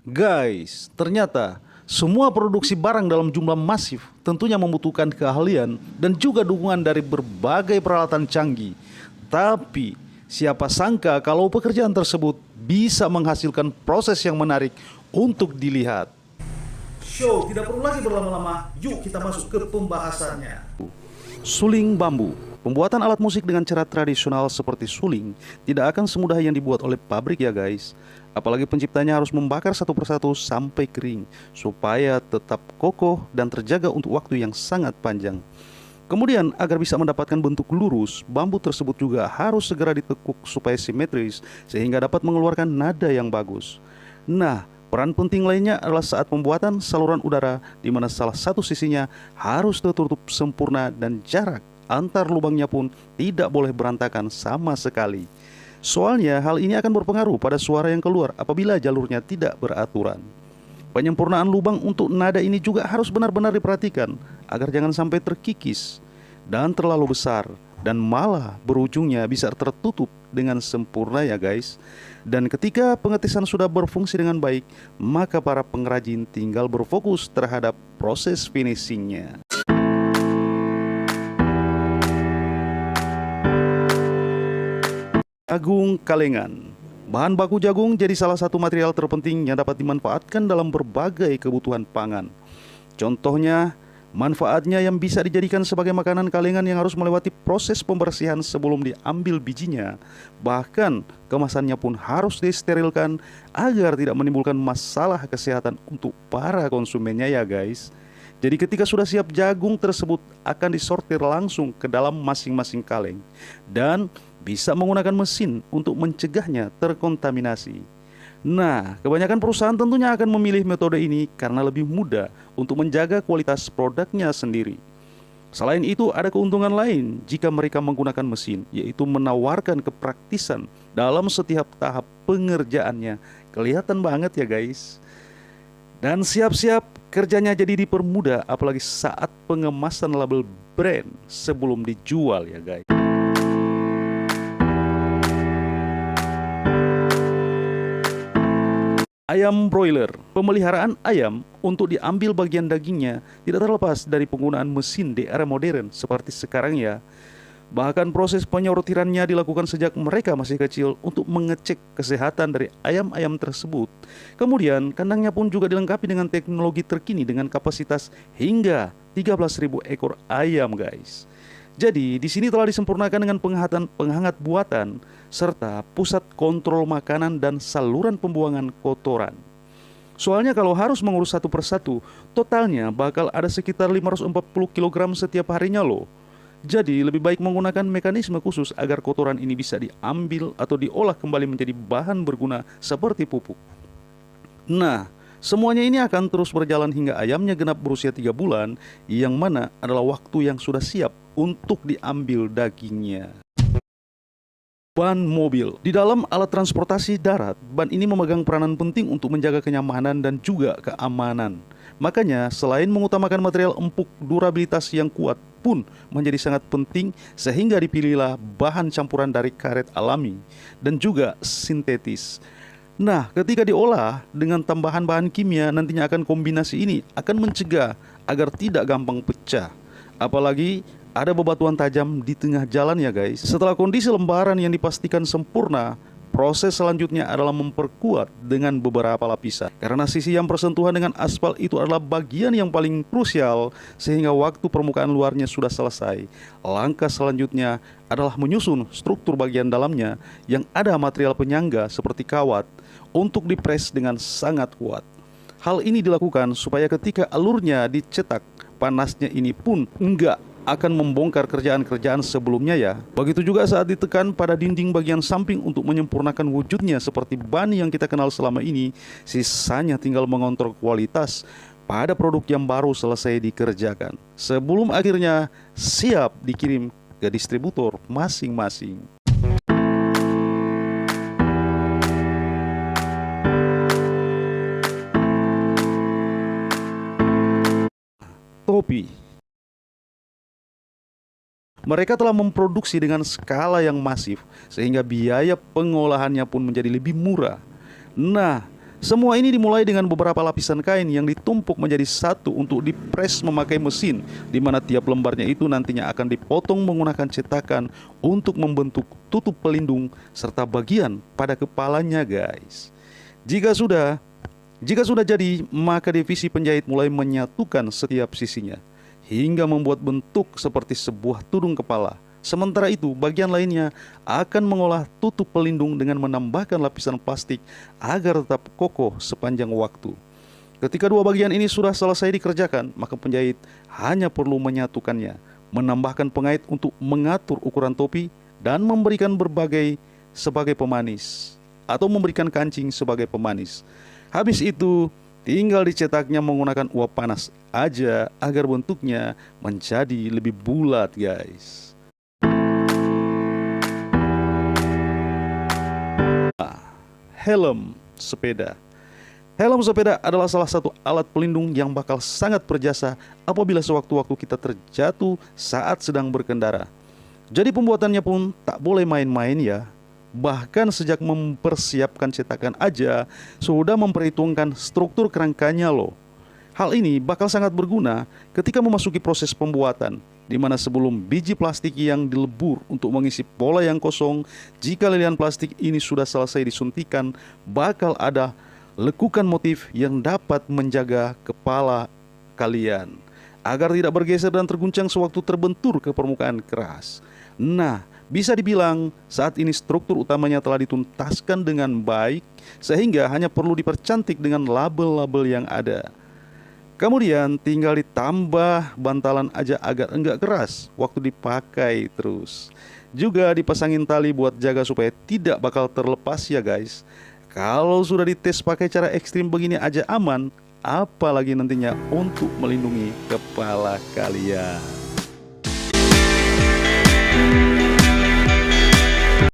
Guys, ternyata semua produksi barang dalam jumlah masif tentunya membutuhkan keahlian dan juga dukungan dari berbagai peralatan canggih. Tapi, siapa sangka kalau pekerjaan tersebut bisa menghasilkan proses yang menarik untuk dilihat. Show tidak perlu lagi berlama-lama, yuk kita masuk ke pembahasannya. Suling bambu. Pembuatan alat musik dengan cara tradisional seperti suling tidak akan semudah yang dibuat oleh pabrik ya guys. Apalagi penciptanya harus membakar satu persatu sampai kering supaya tetap kokoh dan terjaga untuk waktu yang sangat panjang. Kemudian agar bisa mendapatkan bentuk lurus, bambu tersebut juga harus segera ditekuk supaya simetris sehingga dapat mengeluarkan nada yang bagus. Nah, peran penting lainnya adalah saat pembuatan saluran udara di mana salah satu sisinya harus tertutup sempurna dan jarak antar lubangnya pun tidak boleh berantakan sama sekali. Soalnya hal ini akan berpengaruh pada suara yang keluar apabila jalurnya tidak beraturan. Penyempurnaan lubang untuk nada ini juga harus benar-benar diperhatikan agar jangan sampai terkikis dan terlalu besar dan malah berujungnya bisa tertutup dengan sempurna ya guys. Dan ketika pengetisan sudah berfungsi dengan baik, maka para pengrajin tinggal berfokus terhadap proses finishingnya. Jagung kalengan. Bahan baku jagung jadi salah satu material terpenting yang dapat dimanfaatkan dalam berbagai kebutuhan pangan. Contohnya, manfaatnya yang bisa dijadikan sebagai makanan kalengan yang harus melewati proses pembersihan sebelum diambil bijinya. Bahkan, kemasannya pun harus disterilkan agar tidak menimbulkan masalah kesehatan untuk para konsumennya ya guys. Jadi ketika sudah siap, jagung tersebut akan disortir langsung ke dalam masing-masing kaleng dan bisa menggunakan mesin untuk mencegahnya terkontaminasi. Nah, kebanyakan perusahaan tentunya akan memilih metode ini karena lebih mudah untuk menjaga kualitas produknya sendiri. Selain itu, ada keuntungan lain jika mereka menggunakan mesin, yaitu menawarkan kepraktisan dalam setiap tahap pengerjaannya. Kelihatan banget ya guys. Dan siap-siap kerjanya jadi dipermudah apalagi saat pengemasan label brand sebelum dijual ya guys. Ayam broiler. Pemeliharaan ayam untuk diambil bagian dagingnya tidak terlepas dari penggunaan mesin di era modern seperti sekarang ya. Bahkan proses penyortirannya dilakukan sejak mereka masih kecil untuk mengecek kesehatan dari ayam-ayam tersebut. Kemudian kandangnya pun juga dilengkapi dengan teknologi terkini dengan kapasitas hingga 13.000 ekor ayam guys. Jadi di sini telah disempurnakan dengan penghangat buatan serta pusat kontrol makanan dan saluran pembuangan kotoran. Soalnya kalau harus mengurus satu persatu, totalnya bakal ada sekitar 540 kg setiap harinya loh. Jadi lebih baik menggunakan mekanisme khusus agar kotoran ini bisa diambil atau diolah kembali menjadi bahan berguna seperti pupuk. Nah, semuanya ini akan terus berjalan hingga ayamnya genap berusia 3 bulan, yang mana adalah waktu yang sudah siap untuk diambil dagingnya. Ban mobil. Di dalam alat transportasi darat, ban ini memegang peranan penting untuk menjaga kenyamanan dan juga keamanan. Makanya, selain mengutamakan material empuk, durabilitas yang kuat pun menjadi sangat penting sehingga dipilihlah bahan campuran dari karet alami dan juga sintetis. Nah, ketika diolah dengan tambahan bahan kimia, nantinya akan kombinasi ini akan mencegah agar tidak gampang pecah. Apalagi ada bebatuan tajam di tengah jalan ya guys. Setelah kondisi lembaran yang dipastikan sempurna, proses selanjutnya adalah memperkuat dengan beberapa lapisan. Karena sisi yang bersentuhan dengan aspal itu adalah bagian yang paling krusial, sehingga waktu permukaan luarnya sudah selesai. Langkah selanjutnya adalah menyusun struktur bagian dalamnya yang ada material penyangga seperti kawat untuk dipres dengan sangat kuat. Hal ini dilakukan supaya ketika alurnya dicetak, panasnya ini pun enggak akan membongkar kerjaan-kerjaan sebelumnya ya. Begitu juga saat ditekan pada dinding bagian samping untuk menyempurnakan wujudnya seperti ban yang kita kenal selama ini. Sisanya tinggal mengontrol kualitas pada produk yang baru selesai dikerjakan sebelum akhirnya siap dikirim ke distributor masing-masing. Topi. Mereka telah memproduksi dengan skala yang masif, sehingga biaya pengolahannya pun menjadi lebih murah. Nah, Semua ini dimulai dengan beberapa lapisan kain yang ditumpuk menjadi satu untuk dipres memakai mesin, di mana tiap lembarnya itu nantinya akan dipotong menggunakan cetakan untuk membentuk tutup pelindung serta bagian pada kepalanya, guys. Jika sudah jadi, maka divisi penjahit mulai menyatukan setiap sisinya hingga membuat bentuk seperti sebuah tudung kepala. Sementara itu, bagian lainnya akan mengolah tutup pelindung dengan menambahkan lapisan plastik agar tetap kokoh sepanjang waktu. Ketika dua bagian ini sudah selesai dikerjakan, maka penjahit hanya perlu menyatukannya, menambahkan pengait untuk mengatur ukuran topi, dan memberikan berbagai sebagai pemanis atau memberikan kancing sebagai pemanis. Habis itu, tinggal dicetaknya menggunakan uap panas aja agar bentuknya menjadi lebih bulat, guys. Helm sepeda. Helm sepeda adalah salah satu alat pelindung yang bakal sangat berjasa apabila sewaktu-waktu kita terjatuh saat sedang berkendara. Jadi pembuatannya pun tak boleh main-main ya. Bahkan sejak mempersiapkan cetakan aja sudah memperhitungkan struktur kerangkanya loh. Hal ini bakal sangat berguna ketika memasuki proses pembuatan, di mana sebelum biji plastik yang dilebur untuk mengisi pola yang kosong, jika lilian plastik ini sudah selesai disuntikan, bakal ada lekukan motif yang dapat menjaga kepala kalian agar tidak bergeser dan terguncang sewaktu terbentur ke permukaan keras. Nah, bisa dibilang saat ini struktur utamanya telah dituntaskan dengan baik, sehingga hanya perlu dipercantik dengan label-label yang ada. Kemudian tinggal ditambah bantalan aja agar enggak keras waktu dipakai terus. Juga dipasangin tali buat jaga supaya tidak bakal terlepas ya guys. Kalau sudah dites pakai cara ekstrim begini aja aman, apalagi nantinya untuk melindungi kepala kalian.